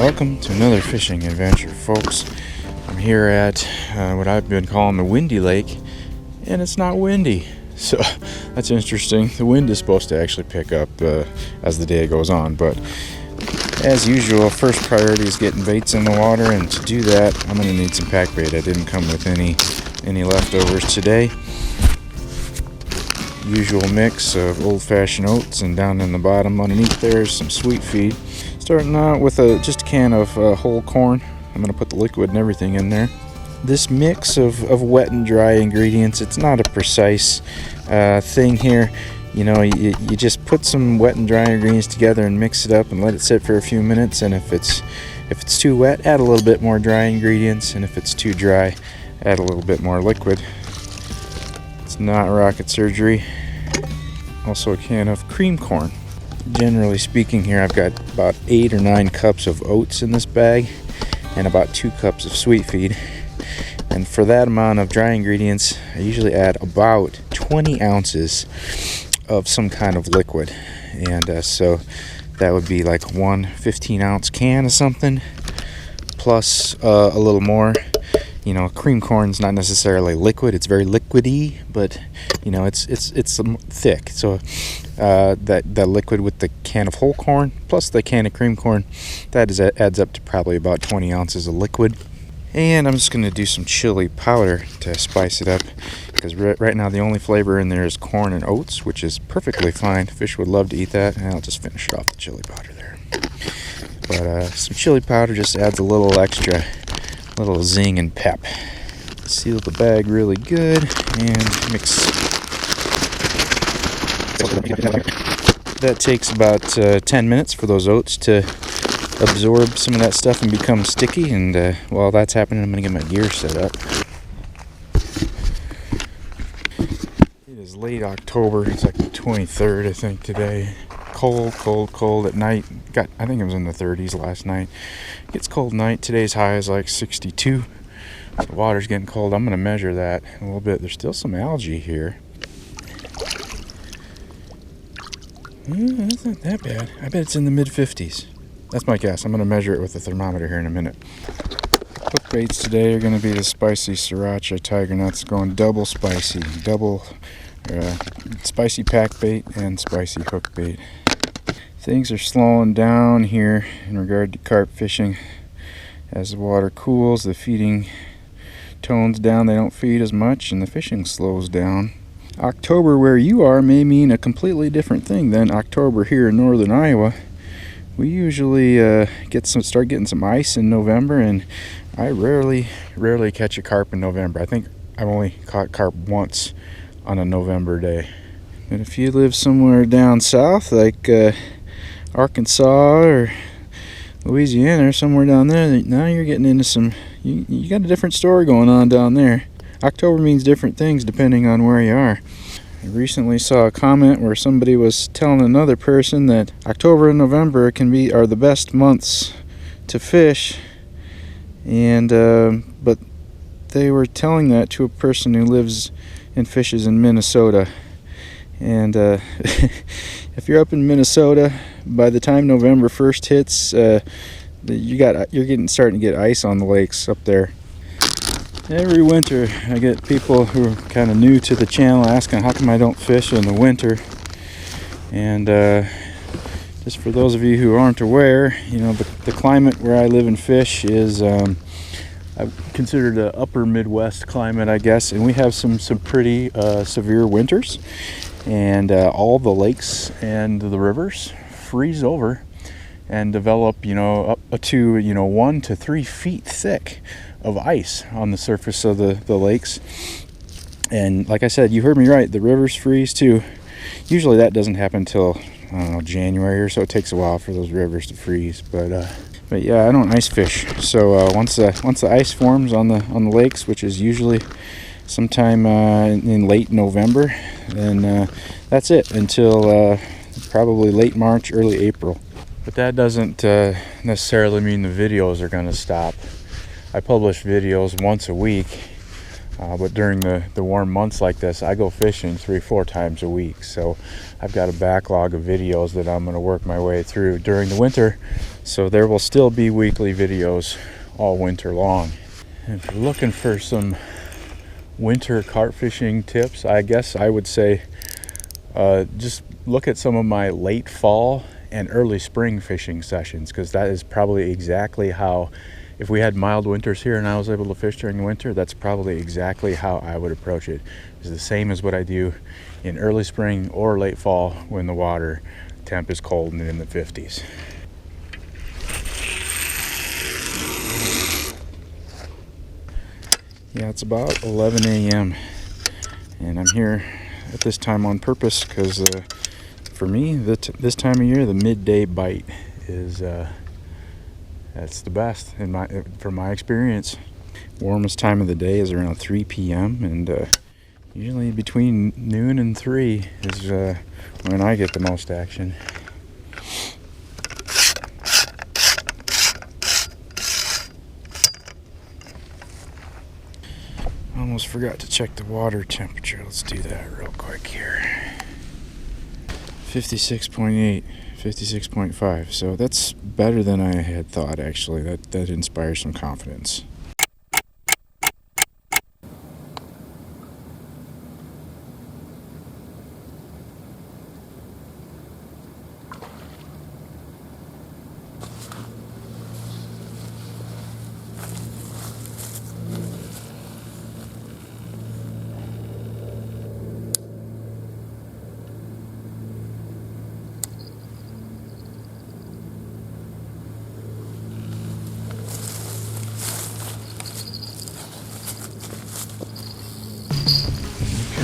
Welcome to another fishing adventure, folks. I'm here at what I've been calling the windy lake, and it's not windy, so that's interesting. The wind is supposed to actually pick up as the day goes on, but as usual, first priority is getting baits in the water, and to do that I'm going to need some pack bait. I didn't come with any leftovers today. Usual mix of old-fashioned oats, and down in the bottom underneath there's some sweet feed. Starting out with just a can of whole corn. I'm going to put the liquid and everything in there. This mix of wet and dry ingredients, it's not a precise thing here. You know, you just put some wet and dry ingredients together and mix it up and let it sit for a few minutes, and if it's too wet, add a little bit more dry ingredients, and if it's too dry, add a little bit more liquid. It's not rocket surgery. Also a can of cream corn. Generally speaking here, I've got about 8 or 9 cups of oats in this bag and about 2 cups of sweet feed. And for that amount of dry ingredients, I usually add about 20 ounces of some kind of liquid. And so that would be like one 15-ounce can of something, plus a little more. You know, cream corn's not necessarily liquid; it's very liquidy, but you know, it's thick. So that liquid with the can of whole corn plus the can of cream corn, adds up to probably about 20 ounces of liquid. And I'm just going to do some chili powder to spice it up, because right now the only flavor in there is corn and oats, which is perfectly fine. Fish would love to eat that, and I'll just finish it off with chili powder there. But some chili powder just adds a little extra. Little zing and pep. Seal the bag really good and mix. That takes about 10 minutes for those oats to absorb some of that stuff and become sticky, and while that's happening, I'm going to get my gear set up. It is late October. It's like the 23rd, I think, today. Cold at night. I think it was in the 30s last night. It gets cold at night. Today's high is like 62. So the water's getting cold. I'm going to measure that a little bit. There's still some algae here. That's not that bad. I bet it's in the mid-50s. That's my guess. I'm going to measure it with a thermometer here in a minute. Hook baits today are going to be the spicy sriracha tiger nuts, going double spicy. Spicy pack bait and spicy hook bait. Things are slowing down here in regard to carp fishing. As the water cools, the feeding tones down, they don't feed as much, and the fishing slows down. October where you are may mean a completely different thing than October here in northern Iowa. We usually start getting some ice in November, and I rarely catch a carp in November. I think I've only caught carp once on a November day. And if you live somewhere down south, like Arkansas or Louisiana or somewhere down there, now you're getting into some, you got a different story going on down there. October means different things depending on where you are. I recently saw a comment where somebody was telling another person that October and November are the best months to fish, and but they were telling that to a person who lives and fishes in Minnesota. And if you're up in Minnesota, by the time November 1st hits, you're starting to get ice on the lakes up there. Every winter I get people who are kind of new to the channel asking how come I don't fish in the winter. And just for those of you who aren't aware, you know, the climate where I live and fish is I've considered an upper Midwest climate, I guess, and we have some pretty severe winters, and all the lakes and the rivers freeze over and develop, you know, up to 1 to 3 feet thick of ice on the surface of the lakes. And like I said, you heard me right, the rivers freeze too. Usually that doesn't happen until, I don't know, January or so. It takes a while for those rivers to freeze, but yeah, I don't ice fish. So once the ice forms on the lakes, which is usually sometime in late November, then that's it until probably late March, early April. But that doesn't necessarily mean the videos are going to stop. I publish videos once a week But during the warm months like this, I go fishing 3-4 times a week. So I've got a backlog of videos that I'm going to work my way through during the winter. So there will still be weekly videos all winter long. And if you're looking for some winter carp fishing tips, I guess I would say just look at some of my late fall and early spring fishing sessions, because that is probably exactly how, if we had mild winters here and I was able to fish during the winter, that's probably exactly how I would approach it. It's the same as what I do in early spring or late fall when the water temp is cold and in the 50s. Yeah, it's about 11 a.m. and I'm here at this time on purpose because for me, this time of year, the midday bite is that's the best from my experience. Warmest time of the day is around 3 p.m. and usually between noon and 3 is when I get the most action. Almost forgot to check the water temperature. Let's do that real quick here. 56.8, 56.5. So that's better than I had thought, actually. That inspires some confidence.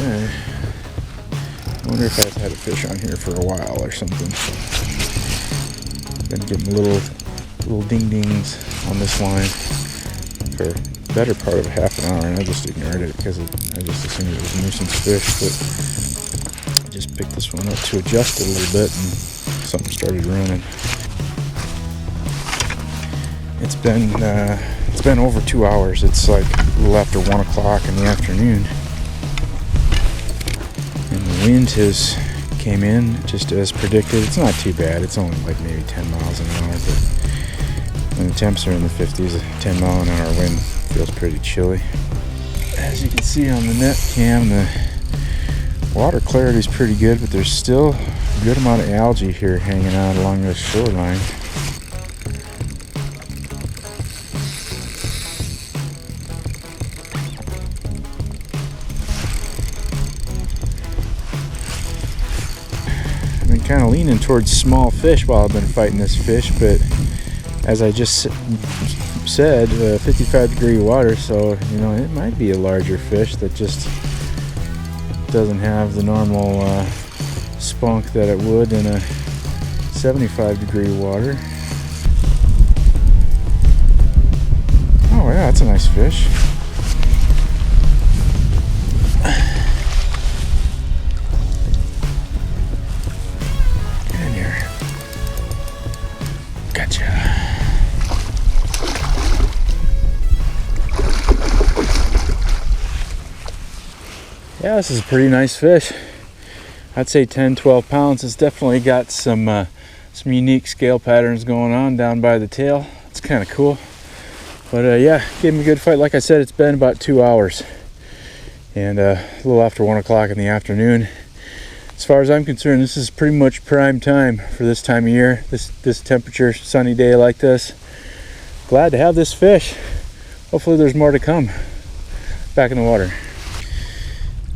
Okay. I wonder if I've had a fish on here for a while or something. Been getting little ding-dings on this line for the better part of half an hour, and I just ignored it because I just assumed it was a nuisance fish, but I just picked this one up to adjust it a little bit, and something started running. It's been over 2 hours. It's like a little after 1 o'clock in the afternoon. And the wind came in just as predicted. It's not too bad. It's only like maybe 10 miles an hour, but when the temps are in the 50s, a 10 mile an hour wind feels pretty chilly. As you can see on the net cam, the water clarity is pretty good, but there's still a good amount of algae here hanging out along the shoreline. Kind of leaning towards small fish while I've been fighting this fish, but as I just said, 55-degree water, so it might be a larger fish that just doesn't have the normal spunk that it would in a 75-degree water. Oh yeah, that's a nice fish. Yeah, this is a pretty nice fish. I'd say 10-12 pounds. It's definitely got some unique scale patterns going on down by the tail. It's kind of cool. But yeah, gave him a good fight. Like I said, it's been about 2 hours and a little after 1 o'clock in the afternoon. As far as I'm concerned, this is pretty much prime time for this time of year. This temperature, sunny day like this. Glad to have this fish. Hopefully there's more to come. Back in the water.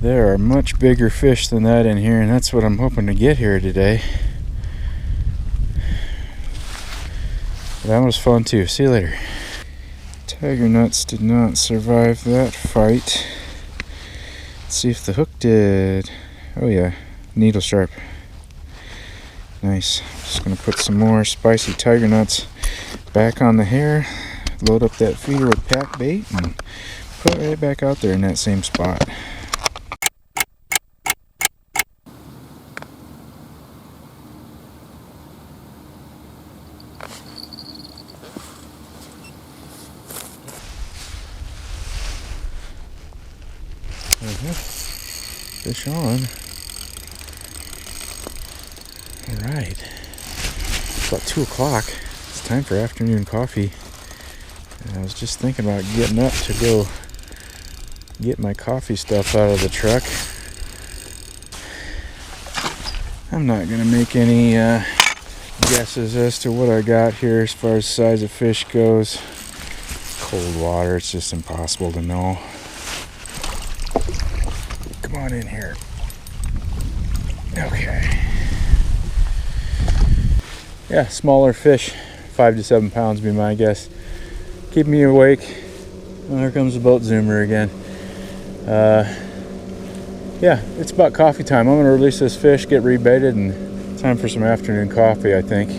There are much bigger fish than that in here, and that's what I'm hoping to get here today. That was fun too. See you later. Tiger nuts did not survive that fight. Let's see if the hook did. Oh yeah, needle sharp. Nice. Just gonna put some more spicy tiger nuts back on the hair, load up that feeder with pack bait, and put it right back out there in that same spot. Fish on. Alright. It's about 2 o'clock. It's time for afternoon coffee. And I was just thinking about getting up to go get my coffee stuff out of the truck. I'm not going to make any guesses as to what I got here as far as size of fish goes. Cold water, it's just impossible to know. Come on in here. Okay. Yeah, smaller fish, 5 to 7 pounds be my guess. Keep me awake. Well, there comes the boat zoomer again. Yeah, it's about coffee time. I'm going to release this fish, get rebaited, and time for some afternoon coffee, I think.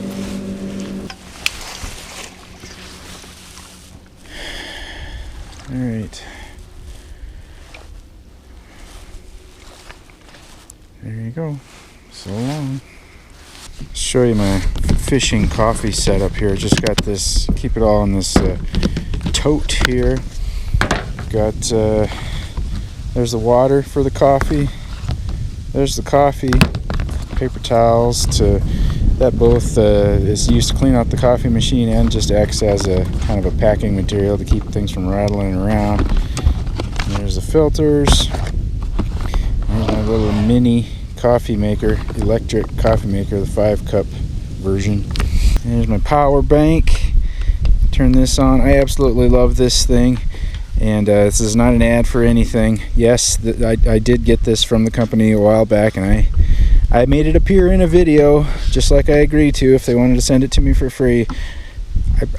Alright. There you go. So long. Show you my fishing coffee setup here. Just got this, keep it all in this tote here. Got there's the water for the coffee, there's the coffee, paper towels to that both is used to clean out the coffee machine and just acts as a kind of a packing material to keep things from rattling around. And there's the filters. There's my little mini coffee maker, electric coffee maker, the 5-cup version. There's my power bank. Turn this on. I absolutely love this thing. And this is not an ad for anything. Yes, I did get this from the company a while back, and I made it appear in a video, just like I agreed to, if they wanted to send it to me for free.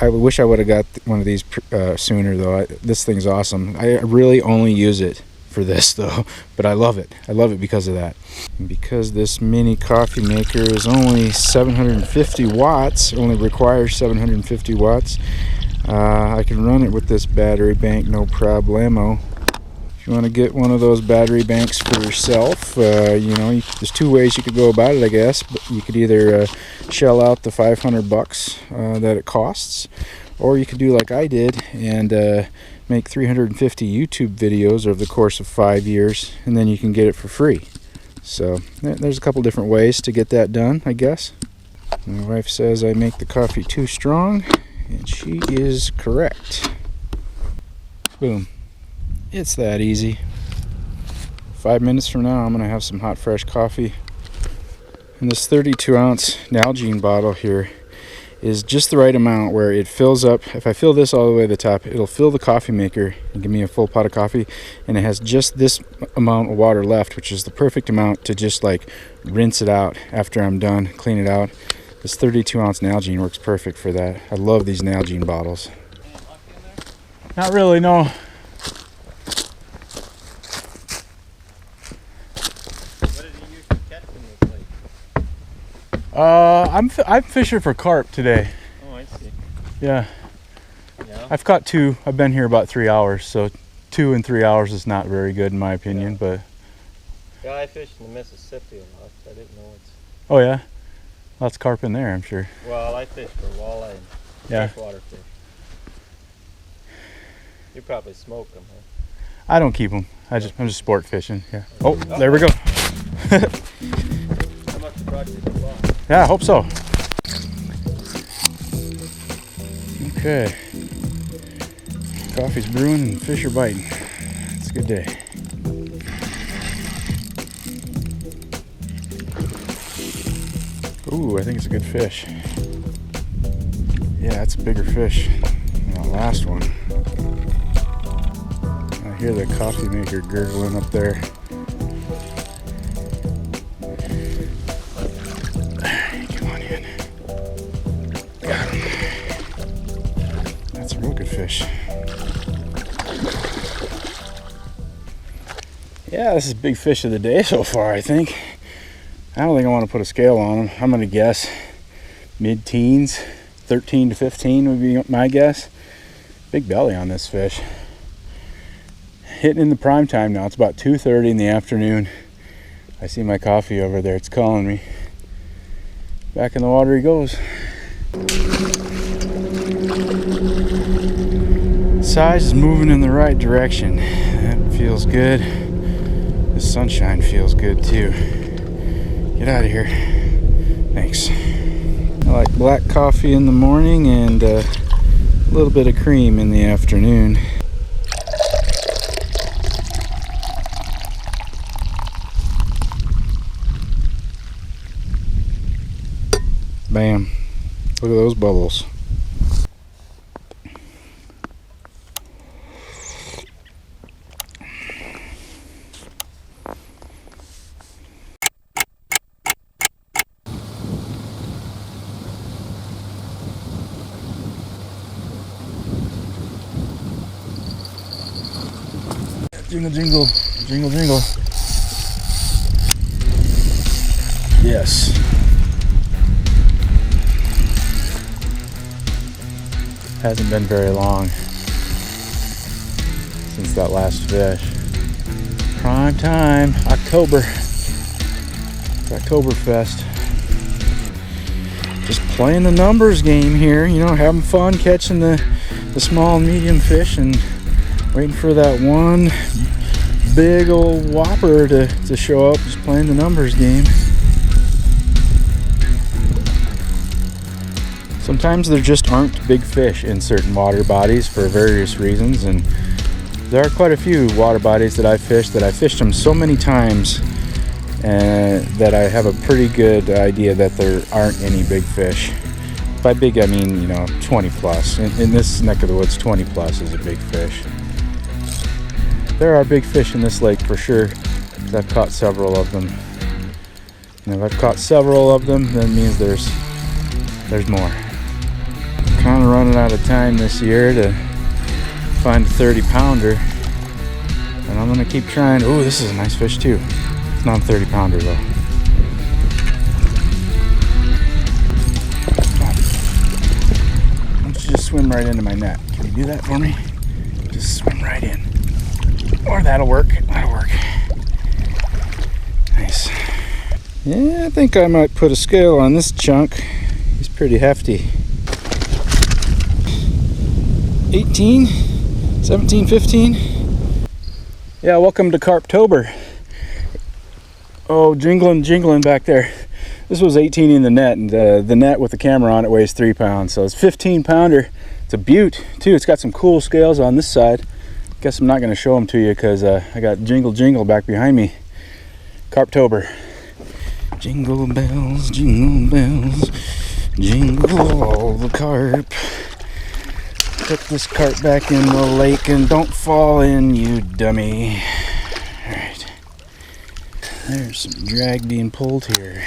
I wish I would have got one of these sooner, though. This thing's awesome. I really only use it for this, though, but I love it. I love it because of that. And because this mini coffee maker is only 750 watts, only requires 750 watts, I can run it with this battery bank, no problemo. If you want to get one of those battery banks for yourself, you know, there's 2 ways you could go about it, I guess. But you could either shell out the $500 that it costs, or you could do like I did and make 350 YouTube videos over the course of 5 years, and then you can get it for free. So there's a couple different ways to get that done, I guess. My wife says I make the coffee too strong, and she is correct. Boom. It's that easy. 5 minutes from now, I'm going to have some hot, fresh coffee. And this 32-ounce Nalgene bottle here is just the right amount where it fills up. If I fill this all the way to the top, it'll fill the coffee maker and give me a full pot of coffee. And it has just this amount of water left, which is the perfect amount to just like rinse it out after I'm done, clean it out. This 32-ounce Nalgene works perfect for that. I love these Nalgene bottles. Not really, no. What did you use to catch in this lake? I'm fishing for carp today. Oh, I see. Yeah. Yeah. I've caught 2. I've been here about 3 hours, so 2 in 3 hours is not very good in my opinion, Yeah. but. Yeah, I fished in the Mississippi a lot. I didn't know it's. Oh yeah. Lots of carp in there, I'm sure. Well, I fish for walleye and Yeah. freshwater fish. You probably smoke them, huh? I don't keep them. I'm just sport fishing. Yeah. Oh, there we go. How much the project is long? Yeah, I hope so. Okay. Coffee's brewing and fish are biting. It's a good day. Ooh, I think it's a good fish. Yeah, it's a bigger fish than the last one. I hear the coffee maker gurgling up there. Come on in. Got him. That's a real good fish. Yeah, this is a big fish of the day so far, I think. I don't think I want to put a scale on him. I'm going to guess mid-teens, 13 to 15 would be my guess. Big belly on this fish. Hitting in the prime time now. It's about 2:30 in the afternoon. I see my coffee over there. It's calling me. Back in the water he goes. Size is moving in the right direction. That feels good. The sunshine feels good too. Get out of here. Thanks. I like black coffee in the morning and a little bit of cream in the afternoon. Bam. Look at those bubbles. Jingle, jingle, jingle, jingle. Yes. Hasn't been very long since that last fish. Prime time, October. It's Oktoberfest. Just playing the numbers game here, you know, having fun catching the small and medium fish and waiting for that one big old whopper to show up. Just playing the numbers game. Sometimes there just aren't big fish in certain water bodies for various reasons, and there are quite a few water bodies that I fished them so many times that I have a pretty good idea that there aren't any big fish. By big I mean, you know, 20 plus. In this neck of the woods, 20 plus is a big fish. There are big fish in this lake for sure, because I've caught several of them. And if I've caught several of them, that means there's more. Kind of running out of time this year to find a 30 pounder, and I'm gonna keep trying. Oh, this is a nice fish too. It's not a 30 pounder though. Why don't you just swim right into my net? Can you do that for me? Just swim right in. Or that'll work. That'll work. Nice. Yeah, I think I might put a scale on this chunk. He's pretty hefty. 18, 17, 15. Yeah, welcome to Carptober. Oh, jingling back there. This was 18 in the net, and the net with the camera on it weighs 3 pounds, so it's 15 pounder. It's a beaut too. It's got some cool scales on this side. Guess I'm not going to show them to you because I got jingle back behind me. Carptober. Jingle bells, jingle all the carp. Put this carp back in the lake and don't fall in, you dummy. Alright. There's some drag being pulled here.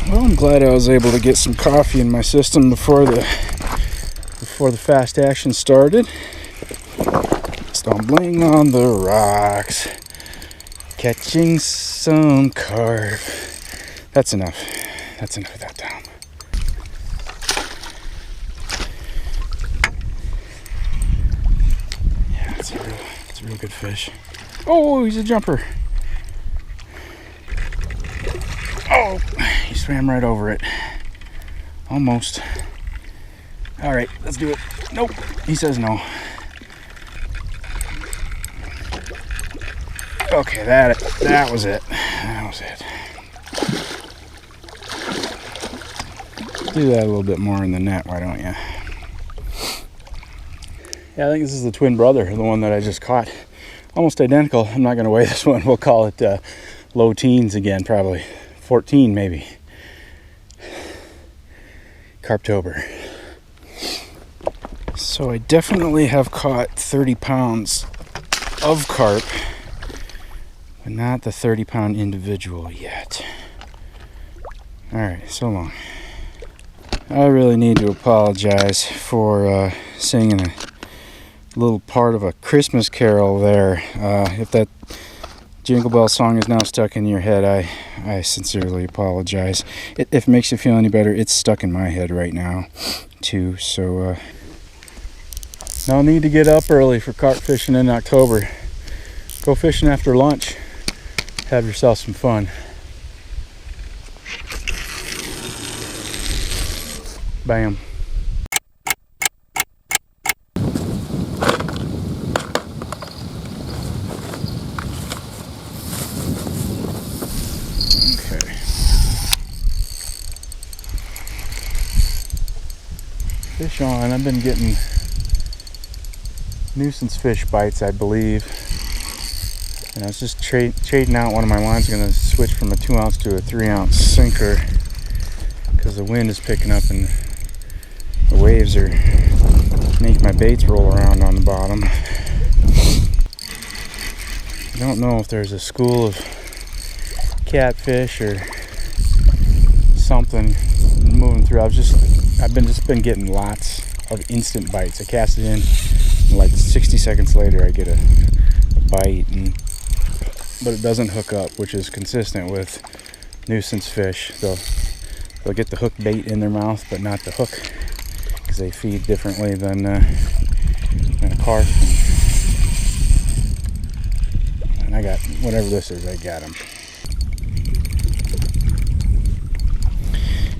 Well, I'm glad I was able to get some coffee in my system before the fast action started. Stumbling on the rocks, catching some carp. That's enough. That's enough of that time. Yeah, it's a real good fish. Oh, he's a jumper. Oh, he swam right over it. Almost. All right, let's do it. Nope, he says no. Okay, that was it. That was it. Do that a little bit more in the net, why don't you? Yeah, I think this is the twin brother, the one that I just caught. Almost identical. I'm not going to weigh this one. We'll call it low teens again, probably 14 maybe. Carptober. So I definitely have caught 30 pounds of carp, but not the 30-pound individual yet. Alright, so long. I really need to apologize for singing a little part of a Christmas carol there. If that Jingle Bell song is now stuck in your head, I sincerely apologize. If it makes you feel any better, it's stuck in my head right now too, so no need to get up early for carp fishing in October. Go fishing after lunch. Have yourself some fun. Bam. Fish on. I've been getting nuisance fish bites, I believe. And I was just trading out one of my lines. I'm going to switch from a 2-ounce to a 3-ounce sinker because the wind is picking up and the waves are making my baits roll around on the bottom. I don't know if there's a school of catfish or something moving through. I've been getting lots of instant bites. I cast it in, and like 60 seconds later I get a bite, but it doesn't hook up, which is consistent with nuisance fish. They'll get the hook bait in their mouth, but not the hook, because they feed differently than a carp. And I got whatever this is. I got them.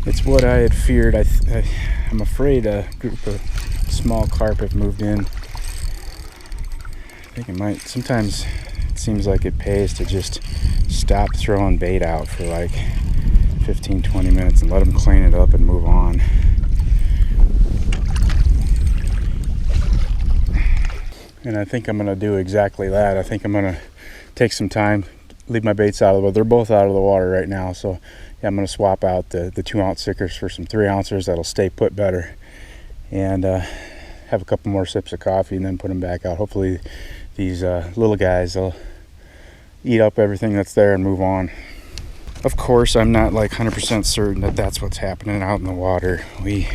It's what I had feared. I'm afraid a group of small carp have moved in. I think it might. Sometimes it seems like it pays to just stop throwing bait out for like 15-20 minutes and let them clean it up and move on. And I think I'm going to do exactly that. I think I'm going to take some time, leave my baits out of the water. They're both out of the water right now, so yeah, I'm going to swap out the 2-ounce sinkers for some 3-ouncers that'll stay put better, and have a couple more sips of coffee and then put them back out. Hopefully these little guys will eat up everything that's there and move on. Of course, I'm not like 100% certain that that's what's happening out in the water. We're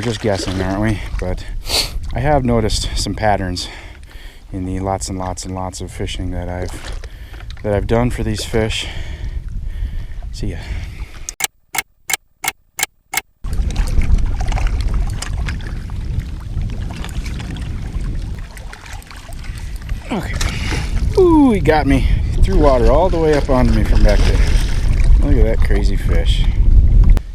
just guessing, aren't we? But I have noticed some patterns in the lots and lots and lots of fishing that I've done for these fish. See ya. Okay. Ooh, he got me. He threw water all the way up onto me from back there. Look at that crazy fish.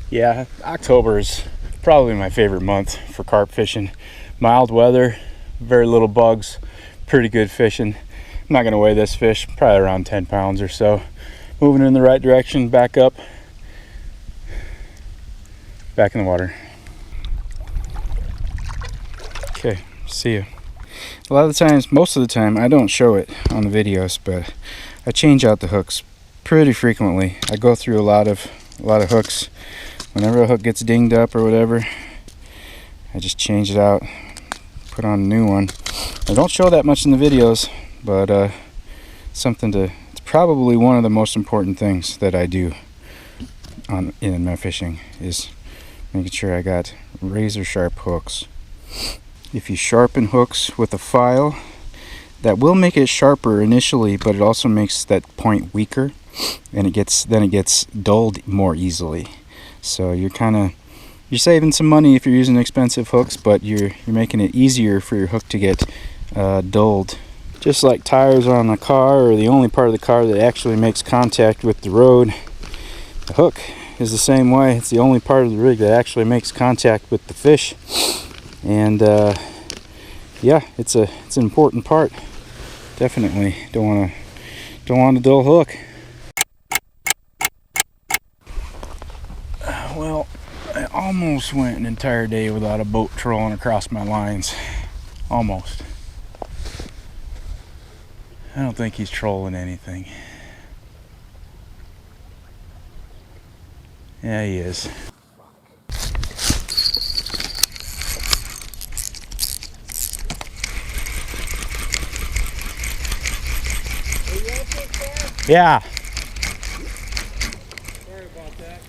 Yeah, October is probably my favorite month for carp fishing. Mild weather, very little bugs, pretty good fishing. I'm not gonna weigh this fish, probably around 10 pounds or so. Moving in the right direction, back up, back in the water. Okay, see ya. A lot of the times, most of the time, I don't show it on the videos, but I change out the hooks pretty frequently. I go through a lot of hooks. Whenever a hook gets dinged up or whatever, I just change it out, put on a new one. I don't show that much in the videos, but it's probably one of the most important things that I do in my fishing is making sure I got razor sharp hooks. If you sharpen hooks with a file, that will make it sharper initially, but it also makes that point weaker, and it gets dulled more easily. So you're saving some money if you're using expensive hooks, but you're making it easier for your hook to get dulled. Just like tires on a car, or the only part of the car that actually makes contact with the road, the hook is the same way. It's the only part of the rig that actually makes contact with the fish, and yeah, it's an important part. Definitely don't want a dull hook. Well, I almost went an entire day without a boat trolling across my lines. Almost. I don't think he's trolling anything. Yeah, he is. Yeah. Sorry about that.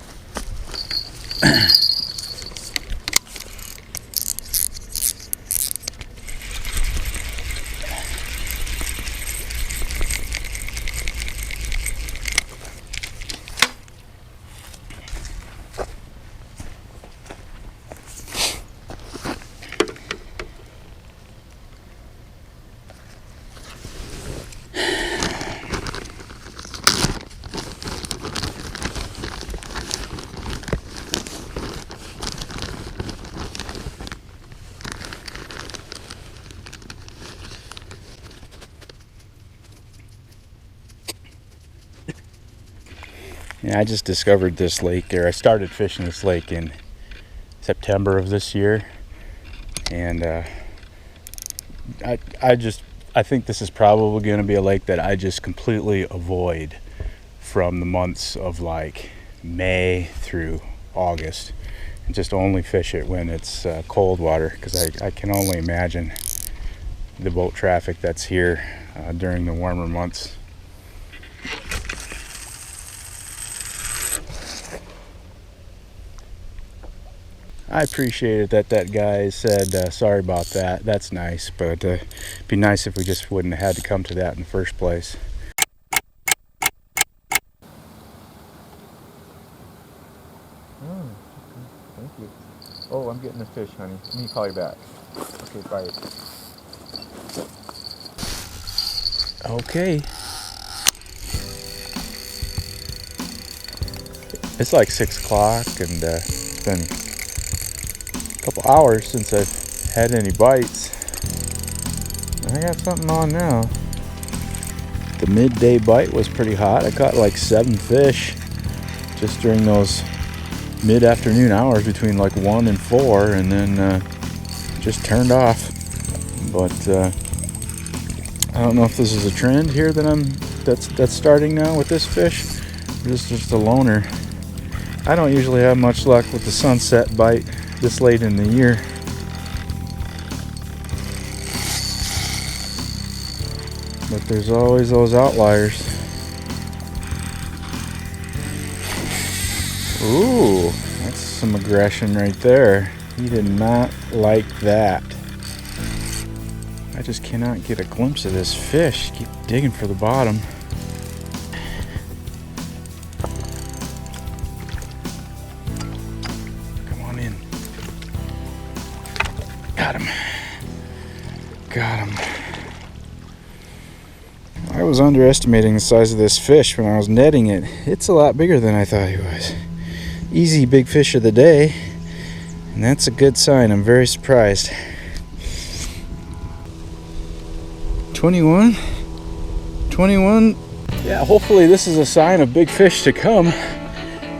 Yeah, I just discovered this lake, or I started fishing this lake in September of this year, and I think this is probably going to be a lake that I just completely avoid from the months of like May through August, and just only fish it when it's cold water, because I can only imagine the boat traffic that's here during the warmer months. I appreciate it that guy said sorry about that. That's nice, but it'd be nice if we just wouldn't have had to come to that in the first place. Oh, thank you. Oh, I'm getting a fish, honey. Let me call you back. Okay, bye. Okay. It's like 6 o'clock, and it's been a couple hours since I've had any bites. I got something on now. The midday bite was pretty hot. I caught like 7 fish just during those mid-afternoon hours between like 1 and 4, and then just turned off. But I don't know if this is a trend here that's starting now with this fish. This is just a loner. I don't usually have much luck with the sunset bite this late in the year. But there's always those outliers. Ooh, that's some aggression right there. He did not like that. I just cannot get a glimpse of this fish. Keep digging for the bottom. Come on in. Got him. Got him. I was underestimating the size of this fish when I was netting it. It's a lot bigger than I thought he was. Easy big fish of the day, and that's a good sign. I'm very surprised. 21. Yeah, hopefully this is a sign of big fish to come.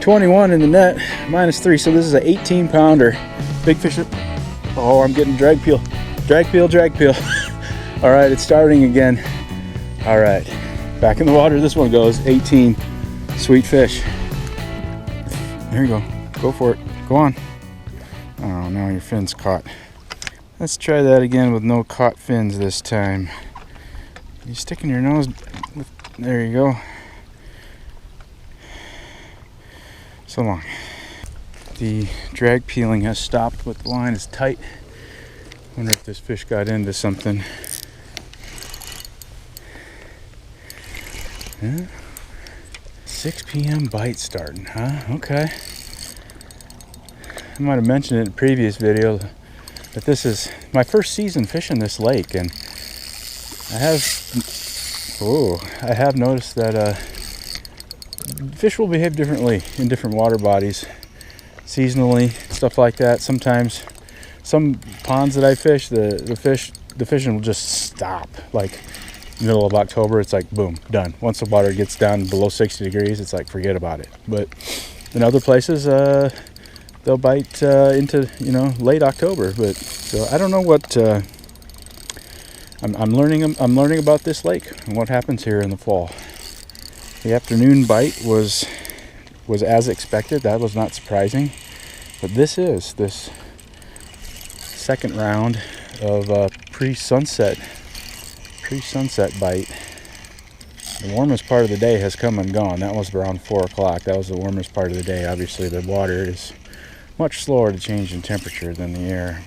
21 in the net, -3, so this is an 18 pounder. Big fish. Oh, I'm getting drag peel. All right, it's starting again. All right, back in the water this one goes. 18. Sweet fish. There you go. Go for it. Go on. Oh, now your fin's caught. Let's try that again with no caught fins this time. You sticking your nose. There you go. So long. The drag peeling has stopped, but the line is tight. Wonder if this fish got into something. Yeah. 6 p.m. bite starting, huh? Okay. I might have mentioned it in a previous video that this is my first season fishing this lake, and I have noticed that fish will behave differently in different water bodies, seasonally, stuff like that. Sometimes some ponds that I fish, the fishing will just stop. Like middle of October, it's like boom, done. Once the water gets down below 60 degrees, it's like forget about it. But in other places, they'll bite into late October. But so I don't know what I'm learning about this lake and what happens here in the fall. The afternoon bite was as expected. That was not surprising. But this second round of pre-sunset bite. The warmest part of the day has come and gone. That was around 4 o'clock. That was the warmest part of the day. Obviously, the water is much slower to change in temperature than the air.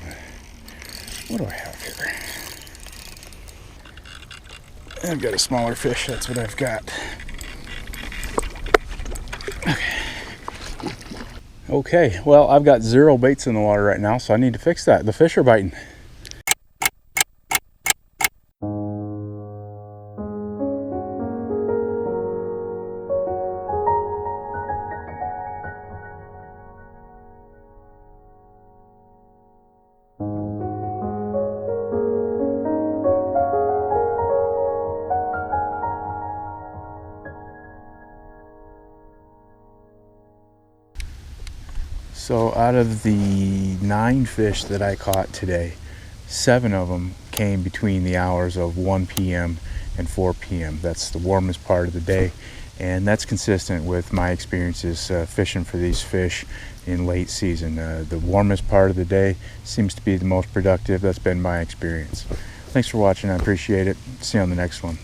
What do I have here? I've got a smaller fish. That's what I've got. Okay, well, I've got 0 baits in the water right now, so I need to fix that. The fish are biting. So out of the 9 fish that I caught today, 7 of them came between the hours of 1 p.m. and 4 p.m. That's the warmest part of the day, and that's consistent with my experiences fishing for these fish in late season. The warmest part of the day seems to be the most productive. That's been my experience. Thanks for watching. I appreciate it. See you on the next one.